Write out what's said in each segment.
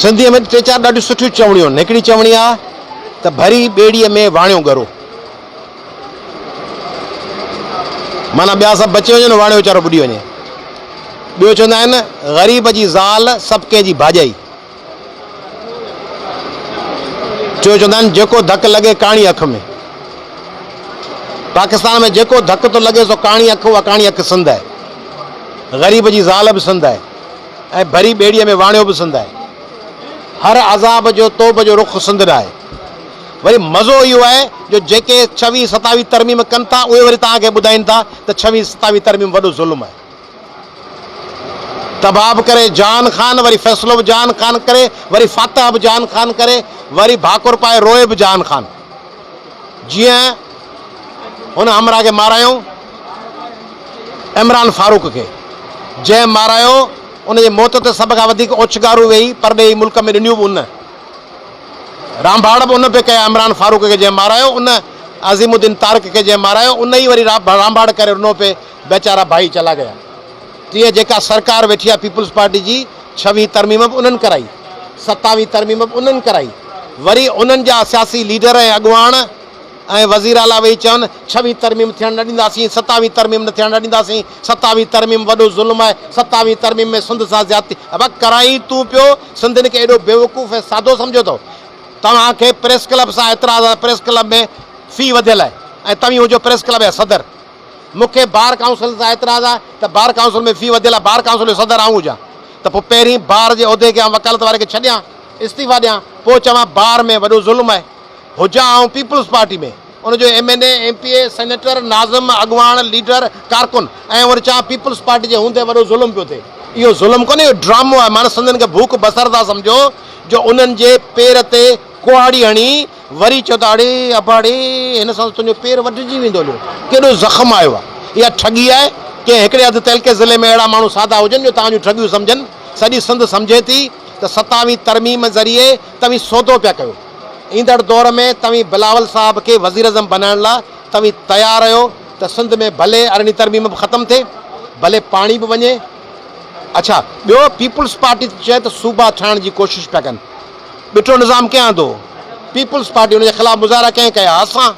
सिंधी में टे चार ॾाढियूं सुठियूं चवणियूं आहिनि। हिकिड़ी चवणी आहे त भरी ॿेड़ीअ में वाणियो गरो, माना ॿिया सभु बचे वञनि, वाणियो वीचारो ॿुॾी वञे। ॿियो चवंदा आहिनि ग़रीब जी ज़ाल सभु कंहिंजी भाॼाई। टियों चवंदा आहिनि जेको धकु लॻे काणी अख में। पाकिस्तान में जेको धकु थो लॻे सो काणी अख, उहा काणी अख सिंध आहे। ग़रीब जी ज़ाल बि सिंध आहे ऐं भरी ॿेड़ीअ में वाणियो बि सिंध आहे। हर अज़ाब जो तौब जो रुख़ सिंध आहे। वरी मज़ो इहो आहे जो जेके 26-27 तरमीम कनि था उहे वरी तव्हांखे ॿुधाइनि था त 26-27 तरमीम वॾो ज़ुल्म आहे। तबाब करे जान ख़ान, वरी फ़ैसिलो बि जान ख़ान करे, वरी फातह बि जान ख़ान करे, वरी भाकुर पाए रोए बि जान ख़ान। जीअं हुन हमरा खे मारायूं, इमरान फारूक खे जंहिं मारायो उनजे मौत ते सभ खां वधीक ओछगारू वेही परॾेही मुल्क में ॾिनियूं बि उन। रामबाड़ बि उन पे कया इमरान फारूक खे जंहिं मारायो, उन अज़ीमुद्दीन तारिक खे जंहिं मारायो, उन ई वरी रामबाड़ करे उनो पे, बेचारा भाई चला गया। तीअं जेका सरकार वेठी आहे पीपल्स पार्टी जी, 26 तरमीम बि उन्हनि कराई, 27 तरमीम बि उन्हनि कराई। वरी उन्हनि जा सियासी लीडर ऐं अॻुवान ऐं वज़ीर आला वेही चवनि 26 तरमीम थियणु न ॾींदासीं, 27 तरमीम न थियणु न ॾींदासीं, 27 तरमीम वॾो ज़ुल्म आहे, 27 तरमीम में सिंध सां ज़्यादती। अब कराई तूं पियो, सिंधियुनि खे एॾो बेवकूफ़ ऐं सादो सम्झो अथव। तव्हांखे प्रेस क्लब सां एतिराज़ आहे, प्रेस क्लब में फ़ी वधियल आहे ऐं तव्हीं हुजो प्रेस क्लब जा सदर। मूंखे बार काउंसिल सां एतिराज़ आहे त बार काउंसिल में फ़ी वधियल आहे, बार काउंसिल जो सदर आऊं हुजां त पोइ पहिरीं बार जे उहिदे खे वकालत वारे खे छॾियां, इस्तीफ़ा ॾियां, पोइ चवां बार में वॾो ज़ुल्म आहे। हुजां आऊं पीपल्स पार्टी में, उनजो MNA MPA सेनेटर नाज़िम अॻुवान लीडर कारकुन, ऐं वरी चवां पीपल्स पार्टी जे हूंदे वॾो ज़ुल्म पियो थिए। इहो ज़ुल्म कोन्हे, इहो ड्रामो आहे। माना सिंधियुनि खे भूख बसर था सम्झो जो उन्हनि जे पेर ते कुहाड़ी हणी वरी चओ था अड़े अबाड़े हिन सां तुंहिंजो पेर वढिजी वेंदो। केॾो ज़ख़्म आयो आहे। इहा ठगी आहे। कंहिं हिकिड़े हंधि तहलके ज़िले में अहिड़ा माण्हू सादा हुजनि जो तव्हांजूं ठगियूं सम्झनि। सॼी सिंध सम्झे थी त 27 तरमीम ज़रिए तव्हीं सौदो पिया कयो। ईंदड़ दौर में तव्हीं बिलावल साहब खे वज़ीर आज़म बनाइण लाइ तव्हीं तयारु आहियो त सिंध में भले 18 तरमीम बि ख़तमु थिए, भले पाणी बि वञे। अच्छा, ॿियो पीपल्स पार्टी चए त सूबा ठाहिण जी कोशिशि पिया कनि। ॾिठो निज़ाम कंहिं आंदो? पीपल्स पार्टी। उनजे ख़िलाफ़ मुज़ाहिरा कंहिं कया? असां।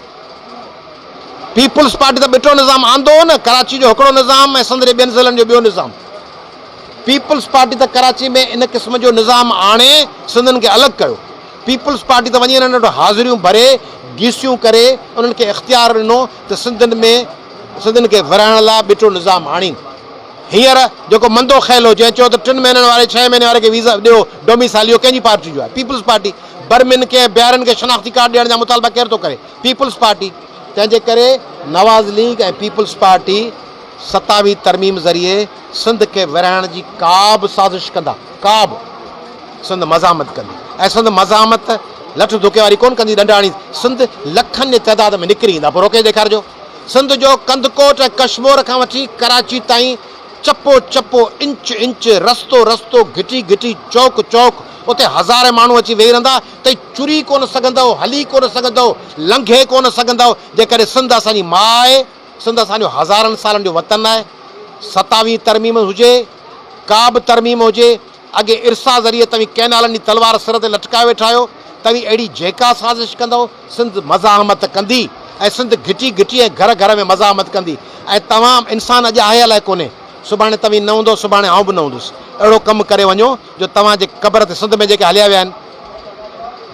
पीपल्स पार्टी त ॿिठो निज़ाम आंदो हो न, कराची जो हिकिड़ो निज़ाम ऐं सिंध जे ॿियनि ज़िलनि जो ॿियो निज़ाम। पीपल्स पार्टी त कराची में इन क़िस्म जो निज़ाम आणे सिंधियुनि खे अलॻि कयो। पीपल्स पार्टी त वञी हिननि वटि हाज़िरियूं भरे गीसियूं करे उन्हनि खे इख़्तियार ॾिनो त सिंधियुनि खे विरहाइण लाइ ॿिठो निज़ाम आणी। हींअर जेको मंदो ख़्याल हो, जंहिं चयो त 3 महीननि वारे 6 महीने वारे खे वीज़ा ॾियो डोमिसाइल, इहो कंहिंजी पार्टी जो आहे? Peoples party. बर्मिन खे ॿियारनि खे शनाख़्ती कार्ड ॾियण जा मुतालबा केरु थो करे? पीपल्स पार्टी। तंहिंजे करे नवाज़ लीग ऐं पीपल्स पार्टी 27 तरमीम ज़रिए सिंध खे विरहाइण जी का बि साज़िश कंदा, का बि। सिंध मज़ामत कंदी ऐं सिंध मज़ामत लठ धुके वारी कोन कंदी, ॾंडाणी। सिंध लखनि जे तइदाद में निकिरी ईंदा। पोइ रोके ॾेखारिजो। सिंध जो कंदकोट ऐं कश्मीर खां वठी कराची ताईं चपो चपो, इंच इंच, रस्तो रस्तो, घिटी घिटी, चौक चौक, उते हज़ारे माण्हू अची वेही रहंदा त चुरी कोन सघंदव, हली कोन सघंदव, लंघे कोन सघंदव। जेकॾहिं सिंध असांजी माउ आहे, सिंध असांजो हज़ारनि सालनि जो वतन आहे। 27 तरमीम हुजे, का बि तरमीम हुजे, अॻे इर्सा ज़रिए तव्हीं कैनालनि जी तलवार सिर ते लटकाए वेठा आहियो। तव्हीं अहिड़ी जेका साज़िश कंदव सिंध मज़ाहमत कंदी ऐं सिंध घिटी घिटी ऐं घर घर में मज़ाहमत कंदी। ऐं तव्हां इंसान अॼु आयल आहे कोन्हे, सुभाणे तव्हीं न हूंदो, सुभाणे आउं बि न हूंदुसि। अहिड़ो कमु करे वञो जो तव्हांजे क़बर ते सिंध में जेके हलिया विया आहिनि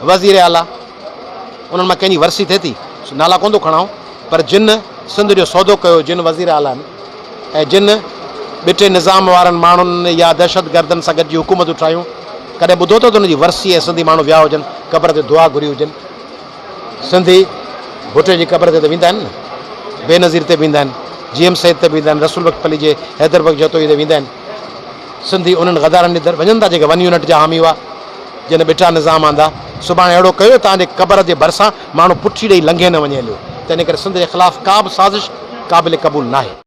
वज़ीर आला, उन्हनि मां कंहिंजी वरसी थिए थी, नाला कोन थो खणां, पर जिन सिंध जो सौदो कयो, जिन वज़ीर आला आहिनि ऐं जिन ॿिटे निज़ाम वारनि माण्हुनि या दहशत गर्दनि सां गॾिजी हुकूमतूं ठाहियूं, कॾहिं ॿुधो अथव त हुनजी वरसी ऐं सिंधी माण्हू विया हुजनि, क़बर ते दुआ घुरी हुजनि? सिंधी भुटे जी क़बर ते त वेंदा आहिनि न, बेनज़ीर ते वेंदा आहिनि, GM सैद ते वेंदा आहिनि, रसूल बख़्त अली जे हैदरबग जतोई ते वेंदा आहिनि। सिंधी उन्हनि गदारनि जे दर वञनि था जेके 1 यूनिट जा हामी हुआ, जिन ॿिटा निज़ाम आंदा। सुभाणे अहिड़ो कयो तव्हांजे क़बर जे भरिसां माण्हू पुठी ॾेई लंघे न वञे हलियो। तंहिं करे सिंध जे ख़िलाफ़ु का बि साज़िश क़ाबिल क़बूल न आहे।